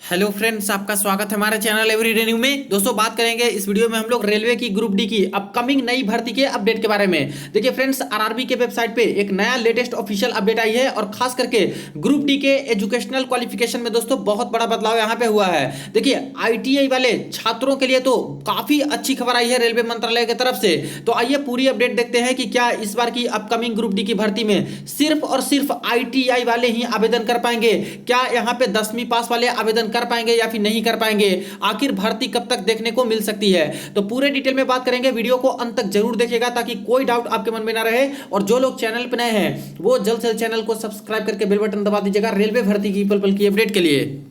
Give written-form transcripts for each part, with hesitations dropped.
Hello friends, आपका स्वागत है हमारे चैनल एवरीडे न्यू में। दोस्तों, बात करेंगे इस वीडियो में हम लोग रेलवे की ग्रुप डी की अपकमिंग नई भर्ती के अपडेट के बारे में। देखिए फ्रेंड्स, आरआरबी के वेबसाइट पे एक नया लेटेस्ट ऑफिशियल अपडेट आई है और खास करके ग्रुप डी के एजुकेशनल क्वालिफिकेशन में दोस्तों बहुत बड़ा बदलाव यहाँ पे हुआ है। देखिए, आईटीआई वाले छात्रों के लिए तो काफी अच्छी खबर आई है रेलवे मंत्रालय की तरफ से। तो आइए पूरी अपडेट देखते हैं कि क्या इस बार की अपकमिंग ग्रुप डी की भर्ती में सिर्फ और सिर्फ आईटीआई वाले ही आवेदन कर पाएंगे। क्या यहाँ पे 10वीं पास वाले आवेदन कर पाएंगे या फिर नहीं कर पाएंगे? आखिर भर्ती कब तक देखने को मिल सकती है? तो पूरे डिटेल में बात करेंगे। वीडियो को अंत तक जरूर देखिएगा ताकि कोई डाउट आपके मन में ना रहे। और जो लोग चैनल पर नए हैं वो जल्द से जल्द चैनल को सब्सक्राइब करके बेल बटन दबा दीजिएगा रेलवे भर्ती की पल पल की अपडेट के लिए।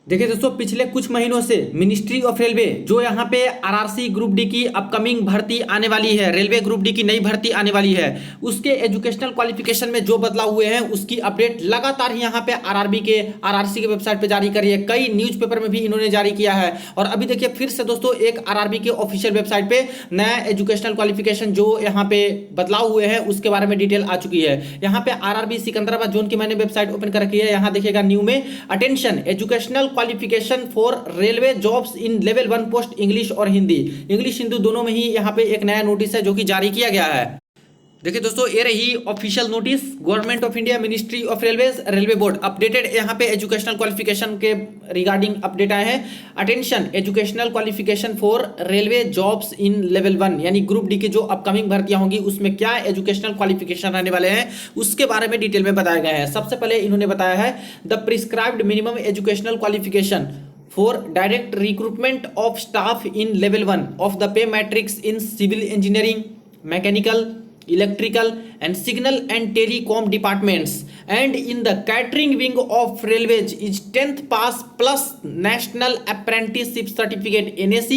देखिए दोस्तों, पिछले कुछ महीनों से मिनिस्ट्री ऑफ रेलवे जो यहाँ पे आरआरसी ग्रुप डी की अपकमिंग भर्ती आने वाली है, रेलवे ग्रुप डी की नई भर्ती आने वाली है, उसके एजुकेशनल क्वालिफिकेशन में जो बदलाव हुए हैं उसकी अपडेट लगातार ही यहाँ पे आरआरसी के वेबसाइट पे जारी करी है। कई न्यूज़पेपर में भी इन्होंने जारी किया है। और अभी देखिए फिर से दोस्तों एक आरआरबी के ऑफिशियल वेबसाइट पे नया एजुकेशनल क्वालिफिकेशन जो यहाँ पे बदलाव हुए हैं उसके बारे में डिटेल आ चुकी है। यहाँ पे आरआरबी सिकंदराबाद जोन की मैंने वेबसाइट ओपन कर रखी है। यहाँ देखिएगा न्यू में attention educational qualification for railway jobs in level 1 post English और हिंदी, इंग्लिश हिंदी दोनों में ही यहाँ पे एक नया नोटिस है जो कि जारी किया गया है। देखिए दोस्तों, ये रही official notice, government of India, ministry of railways, railway board updated. यहाँ पे एजुकेशनल क्वालिफिकेशन के रिगार्डिंग अपडेट आए हैं। Attention educational qualification for railway jobs in level 1 यानी ग्रुप डी की जो अपकमिंग भर्तियां होंगी उसमें क्या एजुकेशनल क्वालिफिकेशन आने वाले हैं उसके बारे में डिटेल में बताया गया है। सबसे पहले इन्होंने बताया है the prescribed minimum educational qualification for direct recruitment of staff in level 1 of the pay matrix in civil engineering, mechanical, electrical and signal and telecom departments and in the catering wing of railways is 10th pass plus national apprenticeship certificate NAC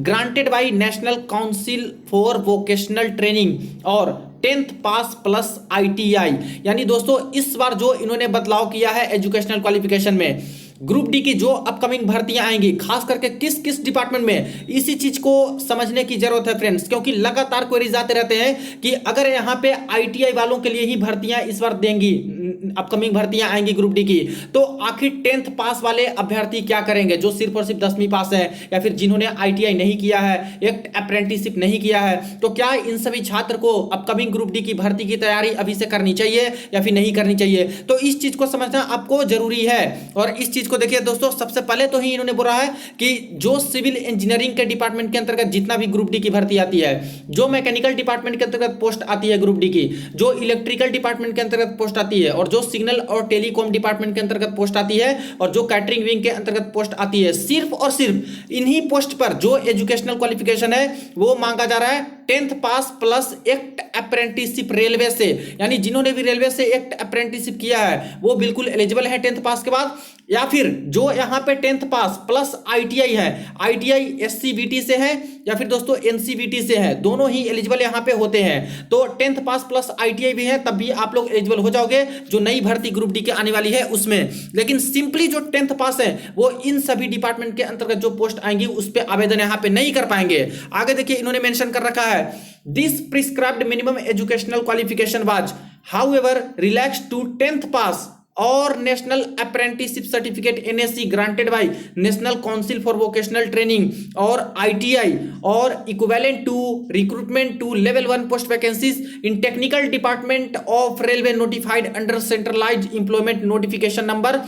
granted by National Council for Vocational Training और 10th पास plus ITI। यानी दोस्तों इस बार जो इन्होंने बदलाव किया है educational qualification में, ग्रुप डी की जो अपकमिंग भर्तियां आएंगी खास करके किस किस डिपार्टमेंट में, इसी चीज को समझने की जरूरत है फ्रेंड्स। क्योंकि लगातार क्वेरीज आते रहते हैं कि अगर यहां पे आईटीआई वालों के लिए ही भर्तियां इस बार देंगी, अपकमिंग भर्तियां आएंगी ग्रुप डी की, तो आखिर 10th पास वाले अभ्यर्थी क्या करेंगे जो सिर्फ और सिर्फ 10वीं पास है या फिर जिन्होंने आईटीआई नहीं किया है, एक अप्रेंटिसशिप नहीं किया है, तो क्या इन सभी छात्र को अपकमिंग ग्रुप डी की भर्ती की तैयारी अभी से करनी चाहिए या फिर नहीं करनी चाहिए? तो इस चीज को समझना आपको जरूरी है। और इस चीज को देखिए दोस्तों, सबसे पहले तो ही इन्होंने बोला है कि जो सिविल इंजीनियरिंग के डिपार्टमेंट के अंतर्गत जितना भी ग्रुप डी की भर्ती आती है, जो मैकेनिकल डिपार्टमेंट के अंतर्गत पोस्ट आती है ग्रुप डी की, जो इलेक्ट्रिकल डिपार्टमेंट के अंतर्गत पोस्ट आती है और जो सिग्नल और टेलीकॉम डिपार्टमेंट के अंतर्गत पोस्ट आती है और जो कैटरिंग विंग के अंतर्गत पोस्ट आती है, सिर्फ और सिर्फ इन्हीं पोस्ट पर जो एजुकेशनल क्वालिफिकेशन है वो मांगा जा रहा है 10th पास प्लस एक्ट अप्रेंटिसशिप रेलवे से। यानी जिन्होंने भी रेलवे से एक्ट अप्रेंटिसशिप किया है वो बिल्कुल एलिजिबल है 10th पास के बाद, या फिर जो यहां पे 10th पास प्लस आईटीआई है, आईटीआई एससीबीटी से है या फिर दोस्तों एनसीबीटी से है, दोनों ही एलिजिबल यहां पे होते हैं। तो 10th पास प्लस आईटीआई भी है तब भी आप लोग एलिजिबल हो जाओगे जो नई भर्ती ग्रुप डी के आने वाली है उसमें। लेकिन सिंपली जो 10th पास है वो इन सभी डिपार्टमेंट के अंतर्गत जो पोस्ट आएंगी उस पर आवेदन यहां पे नहीं कर पाएंगे। आगे देखिए इन्होंने मेंशन कर रखा है, this prescribed minimum educational qualification was however relaxed to 10th pass और national apprenticeship certificate NAC granted by national council for vocational training और ITI और equivalent to recruitment to level 1 post vacancies in technical department of railway notified under centralised employment notification number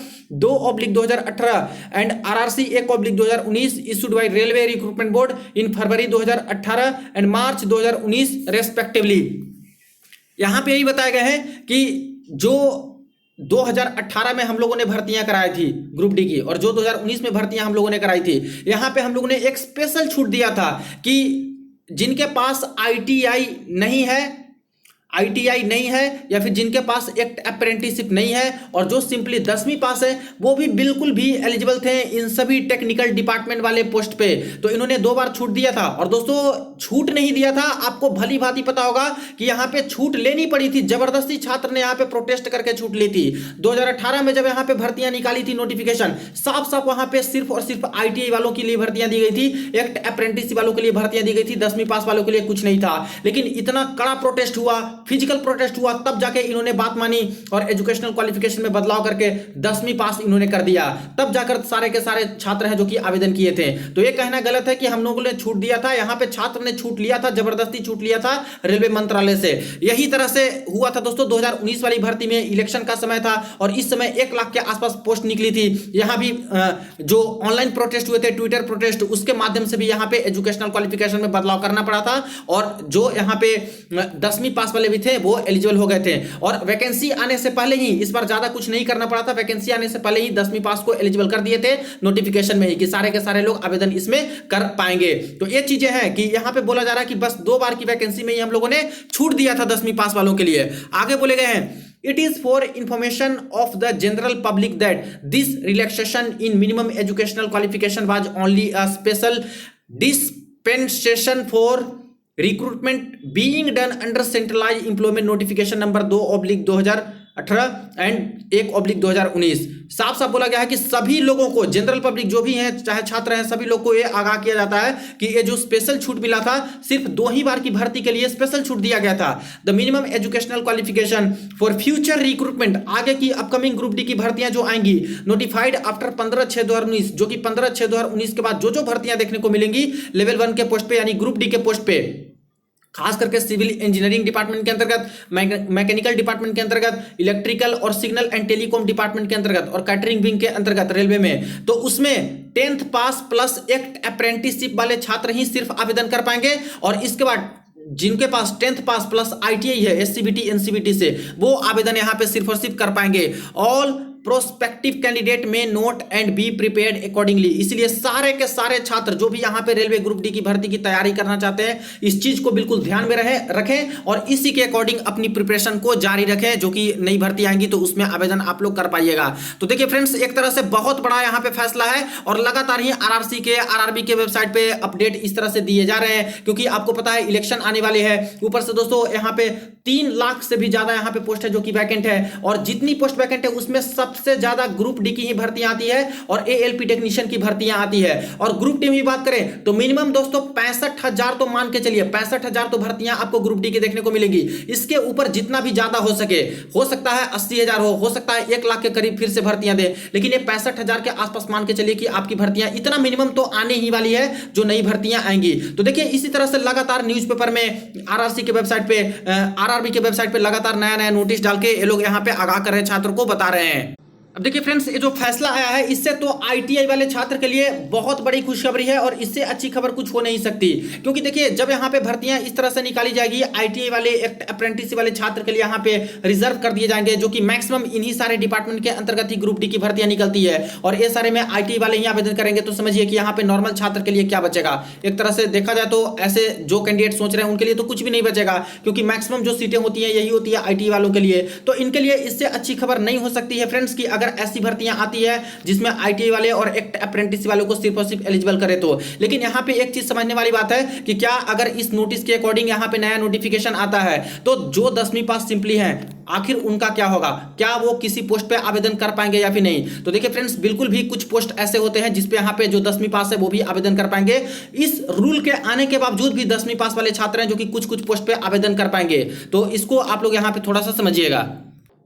2/2018 and RRC 1/2019 issued by railway recruitment board in February 2018 and March 2019 respectively. यहां पे यही बताया गया है कि जो 2018 में हम लोगों ने भर्तियां कराई थी ग्रुप डी की और जो 2019 में भर्तियां हम लोगों ने कराई थी, यहां पे हम लोगों ने एक स्पेशल छूट दिया था कि जिनके पास आईटीआई नहीं है या फिर जिनके पास एक्ट अप्रेंटिसशिप नहीं है और जो सिंपली 10वीं पास है वो भी बिल्कुल भी एलिजिबल थे इन सभी टेक्निकल डिपार्टमेंट वाले पोस्ट पे। तो इन्होंने 2 बार छूट दिया था। और दोस्तों छूट नहीं दिया था, आपको भली भांति पता होगा कि यहाँ पे छूट लेनी पड़ी थी, जबरदस्ती छात्र ने यहाँ पे प्रोटेस्ट करके छूट ली थी। 2018 में जब यहाँ पे भर्तियां निकाली थी नोटिफिकेशन, साफ साफ वहां पे सिर्फ और सिर्फ आईटीआई वालों के लिए भर्तियां दी गई थी, एक्ट अप्रेंटिसशिप वालों के लिए भर्तियां दी गई थी, 10वीं पास वालों के लिए कुछ नहीं था। लेकिन इतना कड़ा प्रोटेस्ट हुआ, फिजिकल प्रोटेस्ट हुआ, तब जाके इन्होंने बात मानी और एजुकेशनल क्वालिफिकेशन में बदलाव करके 10वीं पास इन्होंने कर दिया। तब जाकर सारे के सारे छात्र हैं जो कि आवेदन किए थे। तो ये कहना गलत है कि हम लोगों ने छूट दिया था। यहाँ पे छात्र ने छूट लिया था, जबरदस्ती छूट लिया था रेलवे मंत्रालय से। यही तरह से हुआ था दोस्तों 2019 वाली भर्ती में। इलेक्शन का समय था और इस समय 1 लाख के आसपास पोस्ट निकली थी। यहाँ भी जो ऑनलाइन प्रोटेस्ट हुए थे, ट्विटर प्रोटेस्ट, उसके माध्यम से भी यहाँ पे एजुकेशनल क्वालिफिकेशन में बदलाव करना पड़ा था और जो यहाँ पे 10वीं पास वाले भी थे वो एलिजिबल हो गए थे। और वैकेंसी आने से पहले ही, इस बार ज्यादा कुछ नहीं करना पड़ा था, वैकेंसी आने से पहले ही 10वीं पास को एलिजिबल कर दिए थे नोटिफिकेशन में ही कि सारे के सारे लोग आवेदन इसमें कर पाएंगे। तो ये चीजें हैं कि यहाँ पे बोला जा रहा है कि बस 2 बार की वैकेंसी में ही हम लोगों ने छूट दिया था 10वीं पास वालों के लिए। आगे बोले गए हैं, It is for information of the general public that this relaxation in minimum educational qualification was only a special dispensation for recruitment being done under centralized employment notification number 2/2018 and 1/2019। साफ साफ बोला गया है कि सभी लोगों को, जनरल पब्लिक जो भी हैं, चाहे छात्र हैं, सभी लोग को ये आगाह किया जाता है कि ये जो स्पेशल छूट मिला था, सिर्फ 2 ही बार की भर्ती के लिए स्पेशल छूट दिया गया था। The minimum educational qualification for future recruitment, आगे की अपकमिंग ग्रुप डी की भर्तियां जो आएंगी, नोटिफाइड आफ्टर 15/6/2019, जो कि 15/6/2019 के बाद जो भर्तियां देखने को मिलेंगी लेवल 1 के पोस्ट पे यानी ग्रुप डी के पोस्ट पे, खास करके सिविल इंजीनियरिंग डिपार्टमेंट के अंतर्गत, मैकेनिकल डिपार्टमेंट के अंतर्गत, इलेक्ट्रिकल और सिग्नल एंड टेलीकॉम डिपार्टमेंट के अंतर्गत और कैटरिंग विंग के अंतर्गत रेलवे में, तो उसमें 10th पास प्लस एक अप्रेंटिसशिप वाले छात्र ही सिर्फ आवेदन कर पाएंगे। और इसके बाद जिनके पास 10th पास प्लस आईटीआई है एससीबीटी एनसीबीटी से, वो आवेदन यहां पे सिर्फ और सिर्फ कर पाएंगे। ऑल प्रोस्पेक्टिव कैंडिडेट में note and be prepared accordingly. इसलिए सारे के सारे छात्र जो भी यहाँ पे रेलवे ग्रुप डी की भर्ती की तैयारी करना चाहते हैं, इस चीज को बिल्कुल ध्यान में रखें और इसी के अकॉर्डिंग अपनी प्रिपरेशन को जारी रखें। जो कि नई भर्ती आएंगी तो उसमें आवेदन आप लोग कर पाइएगा। तो देखिए फ्रेंड्स, एक तरह से बहुत बड़ा यहाँ पे फैसला है और लगातार ही आरआरसी के, आरआरबी के वेबसाइट पे अपडेट इस तरह से दिए जा रहे हैं, क्योंकि आपको पता है इलेक्शन आने वाले हैं। ऊपर से दोस्तों यहाँ पे 3 लाख से भी ज्यादा यहाँ पे पोस्ट है जो कि वैकेंट है, और जितनी पोस्ट वैकेंट है उसमें सबसे ज्यादा ग्रुप डी की ही भर्तियां आती है और एएलपी टेक्नीशियन की भर्तियां आती है। और ग्रुप डी की बात करें तो मिनिमम दोस्तों 65,000 तो मान के चलिए, 65,000 तो भर्तियां आपको ग्रुप डी की देखने को मिलेगी। इसके ऊपर जितना भी ज्यादा हो सके, हो सकता है 80,000 हो सकता है 1 लाख के करीब फिर से भर्तियां दे, लेकिन ये 65,000 के आसपास मान के चलिए कि आपकी भर्तियां, इतना मिनिमम तो आने ही वाली है जो नई भर्तियां आएंगी। तो देखिए इसी तरह से लगातार न्यूज़पेपर में, आरआरसी के वेबसाइट पे, आरआरबी के वेबसाइट पे लगातार नया नया नोटिस डाल के ये लोग यहाँ पे आगाह कर रहे हैं, छात्रों को बता रहे हैं। अब देखिए फ्रेंड्स, ये जो फैसला आया है इससे तो आईटीआई वाले छात्र के लिए बहुत बड़ी खुशखबरी है और इससे अच्छी खबर कुछ हो नहीं सकती। क्योंकि देखिए जब यहाँ पे भर्तियां इस तरह से निकाली जाएगी, आईटीआई वाले, अप्रेंटिस वाले छात्र के लिए यहाँ पे रिजर्व कर दिए जाएंगे, जो कि मैक्सिमम इन्हीं सारे डिपार्टमेंट के अंतर्गत ही ग्रुप डी की भर्तियां निकलती है और ये सारे में आईटीआई वाले ही आवेदन करेंगे। तो समझिए कि यहाँ पे नॉर्मल छात्र के लिए क्या बचेगा। एक तरह से देखा जाए तो ऐसे जो कैंडिडेट सोच रहे हैं उनके लिए तो कुछ भी नहीं बचेगा, क्योंकि मैक्सिमम जो सीटें होती है यही होती है आईटीआई वालों के लिए। तो इनके लिए इससे अच्छी खबर नहीं हो सकती है फ्रेंड्स कि अगर ऐसी भर्तियां आती है जिसमें आईटीआई वाले और एक अप्रेंटिस वालों को सिर्फ और सिर्फ एलिजिबल करे तो। लेकिन यहां पे एक चीज समझने वाली बात है कि क्या अगर इस नोटिस के अकॉर्डिंग यहां पे नया नोटिफिकेशन आता है तो जो 10वीं पास सिंपली है, आखिर उनका क्या होगा? क्या वो किसी पोस्ट पे आवेदन कर पाएंगे या फिर नहीं? तो देखिए फ्रेंड्स, बिल्कुल भी कुछ पोस्ट ऐसे होते हैं जिसपे यहाँ पे जो 10वीं पास है वो भी आवेदन कर पाएंगे। इस रूल के आने के बावजूद भी 10वीं पास वाले छात्र हैं जो कि कुछ कुछ पोस्ट पे आवेदन कर पाएंगे। तो इसको आप लोग यहाँ पे थोड़ा सा समझिएगा।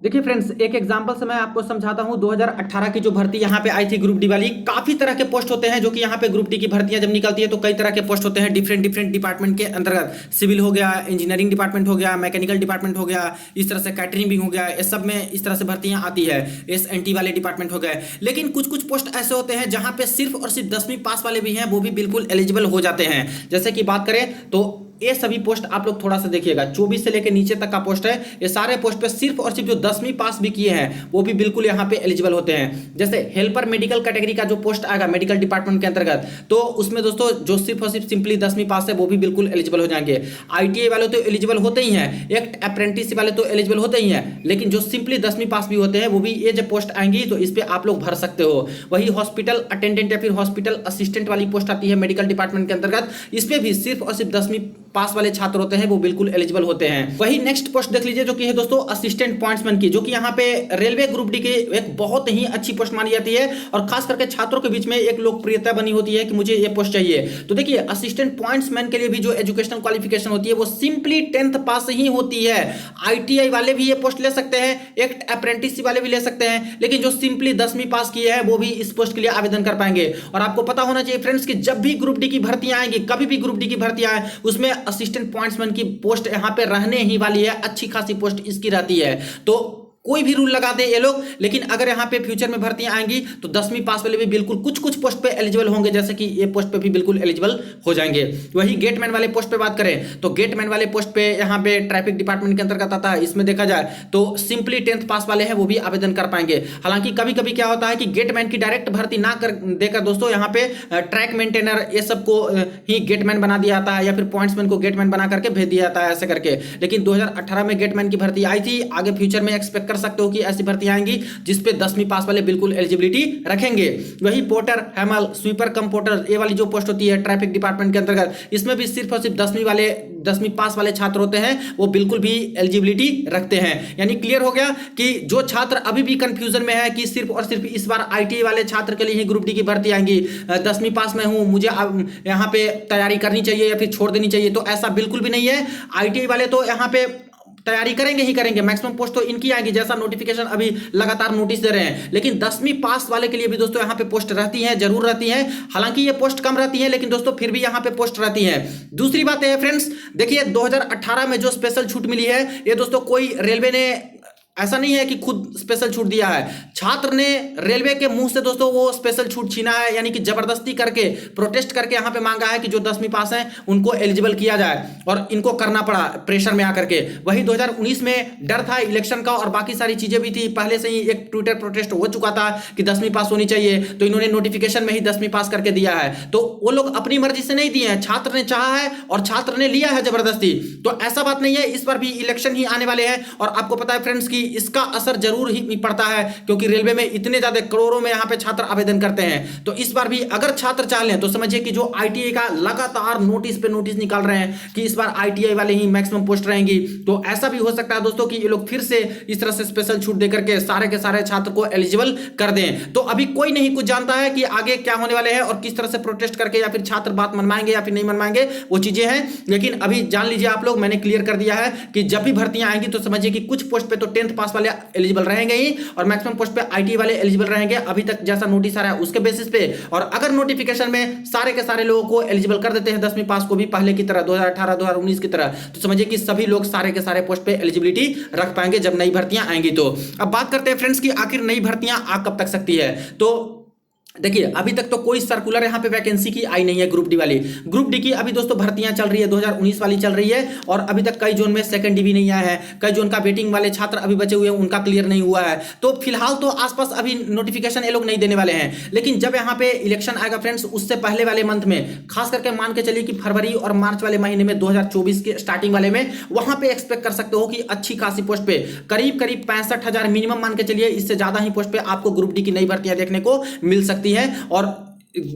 देखिए फ्रेंड्स, एक एग्जांपल से मैं आपको समझाता हूं। 2018 की जो भर्ती यहां पे आई थी ग्रुप डी वाली, काफी तरह के पोस्ट होते हैं जो कि यहां पे ग्रुप डी की भर्तियां जब निकलती है तो कई तरह के पोस्ट होते हैं डिफरेंट डिपार्टमेंट के अंतर्गत। सिविल हो गया, इंजीनियरिंग डिपार्टमेंट हो गया, मैकेनिकल डिपार्टमेंट हो गया, इस तरह से कैटरिंग भी हो गया, इस सब में इस तरह से भर्तियां आती है। एसएनटी वाले डिपार्टमेंट हो गए। लेकिन कुछ कुछ पोस्ट ऐसे होते हैं जहां पे सिर्फ और सिर्फ 10वीं पास वाले भी हैं, वो भी बिल्कुल एलिजिबल हो जाते हैं। जैसे कि बात करें तो ये सभी पोस्ट आप लोग थोड़ा सा देखिएगा, 24 से लेकर नीचे तक का पोस्ट है। ये सारे पोस्ट पे सिर्फ और सिर्फ जो 10वीं पास भी किए हैं वो भी बिल्कुल यहाँ पे एलिजिबल होते हैं। जैसे हेल्पर मेडिकल कैटेगरी का जो पोस्ट आएगा मेडिकल डिपार्टमेंट के अंतर्गत, तो उसमें दोस्तों जो सिर्फ और सिर्फ सिंपली 10वीं पास है वो भी बिल्कुल एलिजिबल हो जाएंगे। आईटीआई वाले तो एलिजिबल होते ही हैं, एक अप्रेंटिस वाले तो एलिजिबल होते ही हैं, लेकिन जो सिंपली 10वीं पास भी होते हैं वो भी, ये जब पोस्ट आएंगी तो इस पर आप लोग भर सकते हो। वही हॉस्पिटल अटेंडेंट या फिर हॉस्पिटल असिस्टेंट वाली पोस्ट आती है मेडिकल डिपार्टमेंट के अंतर्गत, इस पर भी सिर्फ और सिर्फ 10वीं पास वाले छात्र होते हैं वो बिल्कुल एलिजिबल होते हैं। वही नेक्स्ट पोस्ट देख लीजिए जो कि है दोस्तों असिस्टेंट पॉइंट्समैन की, जो कि यहाँ पे रेलवे ग्रुप डी की एक बहुत ही अच्छी पोस्ट मानी जाती है और खास करके छात्रों के बीच में एक लोकप्रियता बनी होती है कि मुझे ये पोस्ट चाहिए। तो देखिए असिस्टेंट पॉइंट्समैन के लिए भी जो एजुकेशनल क्वालिफिकेशन होती है वो सिंपली 10th पास ही होती है। आईटीआई वाले भी ये पोस्ट ले सकते हैं, एक अप्रेंटिसशिप वाले भी ले सकते हैं, लेकिन जो सिंपली 10वीं पास किए हैं वो भी इस पोस्ट के लिए आवेदन कर पाएंगे। और आपको पता होना चाहिए फ्रेंड्स कि जब भी ग्रुप डी की भर्तियां आएंगी, कभी भी ग्रुप डी की भर्तियां आए, उसमें असिस्टेंट पॉइंट्समैन की पोस्ट यहां पे रहने ही वाली है, अच्छी खासी पोस्ट इसकी रहती है। तो कोई भी रूल लगा दे ये लोग, लेकिन अगर यहाँ पे फ्यूचर में भर्तियां आएंगी तो 10वीं पास वाले भी बिल्कुल कुछ कुछ पोस्ट पे एलिजिबल होंगे, जैसे कि ये पोस्ट पे भी बिल्कुल एलिजिबल हो जाएंगे। वही गेटमैन वाले पोस्ट पे बात करें तो गेटमैन वाले पोस्ट पे यहाँ पे ट्रैफिक डिपार्टमेंट के अंतर्गत आता है। इसमें देखा जाए तो सिंपली 10th पास वाले हैं वो भी आवेदन कर पाएंगे। हालांकि कभी कभी क्या होता है कि गेटमैन की डायरेक्ट भर्ती ना कर देकर दोस्तों यहाँ पे ट्रैक मेंटेनर ये सबको ही गेटमैन बना दिया जाता है, या फिर पॉइंट्समैन को गेटमैन बना करके भेज दिया जाता है ऐसे करके। लेकिन 2018 में गेटमैन की भर्ती आई थी, आगे फ्यूचर में एक्सपेक्ट कर सकते हो कि ऐसी आएंगी जिसपे 10वीं पास वाले बिल्कुल एलिजिबिलिटी रखेंगे। वही पोर्टर, हैमल, स्वीपर कम पोर्टर, ये वाली जो पोस्ट होती है ट्रैफिक डिपार्टमेंट के अंतर्गत, इसमें भी सिर्फ और सिर्फ 10वीं पास वाले छात्र होते हैं वो बिल्कुल भी एलिजिबिलिटी रखते हैं। यानी क्लियर हो गया कि जो छात्र अभी भी कंफ्यूजन में है कि सिर्फ और सिर्फ इस बार आईटीआई वाले छात्र के लिए ही ग्रुप डी की भर्ती आएंगी, 10वीं पास में हूं, मुझे यहां पे तैयारी करनी चाहिए या फिर छोड़ देनी चाहिए, तो ऐसा बिल्कुल भी नहीं है। आईटीआई वाले तो यहां पे तैयारी करेंगे ही करेंगे, मैक्सिमम पोस्ट तो इनकी आएगी, जैसा नोटिफिकेशन अभी लगातार नोटिस दे रहे हैं। लेकिन 10वीं पास वाले के लिए भी दोस्तों यहाँ पे पोस्ट रहती है, जरूर रहती है। हालांकि ये पोस्ट कम रहती है, लेकिन दोस्तों फिर भी यहाँ पे पोस्ट रहती है। दूसरी बात है फ्रेंड्स, देखिए 2018 में जो स्पेशल छूट मिली है, ये दोस्तों कोई रेलवे ने ऐसा नहीं है कि खुद स्पेशल छूट दिया है, छात्र ने रेलवे के मुंह से दोस्तों वो स्पेशल छूट छीना है, यानी कि जबरदस्ती करके प्रोटेस्ट करके यहाँ पे मांगा है कि जो 10वीं पास हैं उनको एलिजिबल किया जाए, और इनको करना पड़ा प्रेशर में आकर के। वही 2019 में डर था इलेक्शन का और बाकी सारी चीजें भी थी, पहले से ही एक ट्विटर प्रोटेस्ट हो चुका था कि 10वीं पास होनी चाहिए, तो इन्होंने नोटिफिकेशन में ही 10वीं पास करके दिया है। तो वो लोग अपनी मर्जी से नहीं दिए हैं, छात्र ने चाहा है और छात्र ने लिया है जबरदस्ती। तो ऐसा बात नहीं है, इस बार भी इलेक्शन ही आने वाले हैं और आपको पता है फ्रेंड्स की इसका असर जरूर ही पड़ता है, क्योंकि रेलवे में इतने ज्यादा करोड़ों में यहाँ पे छात्र आवेदन करते हैं। तो इस बार भी अगर छात्र चाह लें तो समझिए कि जो आईटीआई का लगातार नोटिस पे नोटिस निकाल रहे हैं कि इस बार आईटीआई वाले ही मैक्सिमम पोस्ट रहेंगी, तो ऐसा भी हो सकता है दोस्तों कि ये लोग फिर से इस तरह से स्पेशल छूट देकर के सारे के सारे छात्र को एलिजिबल कर दें। तो अभी कोई नहीं कुछ जानता है कि आगे क्या होने वाले हैं और किस तरह से प्रोटेस्ट करके या फिर छात्र बात मनवाएंगे या फिर नहीं मनवाएंगे, वो चीजें हैं। लेकिन अभी जान लीजिए आप लोग, मैंने क्लियर कर दिया है कि जब भी भर्तियां आएंगी तो समझिए कि कुछ पोस्ट पे तो 10th पास वाले एलिजिबल रहेंगे ही और मैक्सिमम पोस्ट पे आईटी वाले एलिजिबल रहेंगे, अभी तक जैसा नोटिस आ रहा है उसके बेसिस पे। और अगर नोटिफिकेशन में सारे के सारे लोगों को एलिजिबल कर देते हैं 10वीं पास को भी पहले की तरह 2018 2019 की तरह, तो समझिए कि सभी लोग सारे के सारे पोस्ट पे एलिजिबिलिटी रख पाएंगे जब नई भर्तियां आएंगी। तो अब बात करते हैं फ्रेंड्स की आखिर नई भर्तियां आ कब तक सकती है। तो देखिए अभी तक तो कोई सर्कुलर यहाँ पे वैकेंसी की आई नहीं है ग्रुप डी वाली। ग्रुप डी की अभी दोस्तों भर्तियां चल रही है, 2019 वाली चल रही है और अभी तक कई जोन में सेकंड डी भी नहीं आया है, कई जोन का वेटिंग वाले छात्र अभी बचे हुए हैं, उनका क्लियर नहीं हुआ है। तो फिलहाल तो आसपास अभी नोटिफिकेशन ये लोग नहीं देने वाले हैं, लेकिन जब यहाँ पे इलेक्शन आएगा फ्रेंड्स उससे पहले वाले मंथ में, खास करके मान के चलिए कि फरवरी और मार्च वाले महीने में 2024 के स्टार्टिंग वाले में, वहां पे एक्सपेक्ट कर सकते हो कि अच्छी खासी पोस्ट पे करीब 65,000 मिनिमम मान के चलिए, इससे ज्यादा ही पोस्ट पे आपको ग्रुप डी की नई भर्तियां देखने को मिल सकती है। और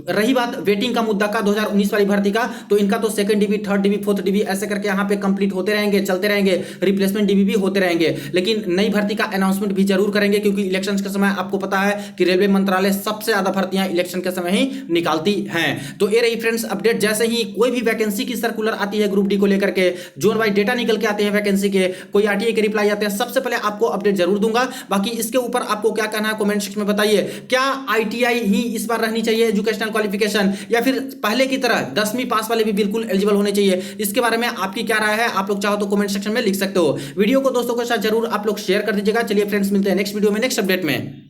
रही बात वेटिंग का मुद्दा का 2019 वाली भर्ती का, तो इनका तो second dB, third dB, fourth dB ऐसे करके यहाँ पे कंप्लीट होते रहेंगे, चलते रहेंगे, रिप्लेसमेंट डीबी भी होते रहेंगे। लेकिन नई भर्ती का अनाउंसमेंट भी जरूर करेंगे, क्योंकि इलेक्शन के समय आपको पता है कि रेलवे मंत्रालय सबसे ज्यादा भर्तियां इलेक्शन के समय ही निकालती हैं। तो ये रही फ्रेंड्स अपडेट, जैसे ही कोई भी वैकेंसी की सर्कुलर आती है ग्रुप डी को लेकर के, जोन वाइज डेटा निकल के आते हैं वैकेंसी के, कोई आरटीआई के रिप्लाई आते हैं, सबसे पहले आपको अपडेट जरूर दूंगा। बाकी इसके ऊपर आपको क्या कहना है कमेंट सेक्शन में बताइए। क्या आईटीआई ही इस बार रहनी चाहिए एजुकेशनल क्वालिफिकेशन, या फिर पहले की तरह 10वीं पास वाले भी बिल्कुल एलिजिबल होने चाहिए? इसके बारे में आपकी क्या राय है, आप लोग चाहो तो कमेंट सेक्शन में लिख सकते हो। वीडियो को दोस्तों के साथ जरूर आप लोग शेयर कर दीजिएगा। चलिए फ्रेंड्स मिलते हैं नेक्स्ट वीडियो में नेक्स्ट अपडेट में।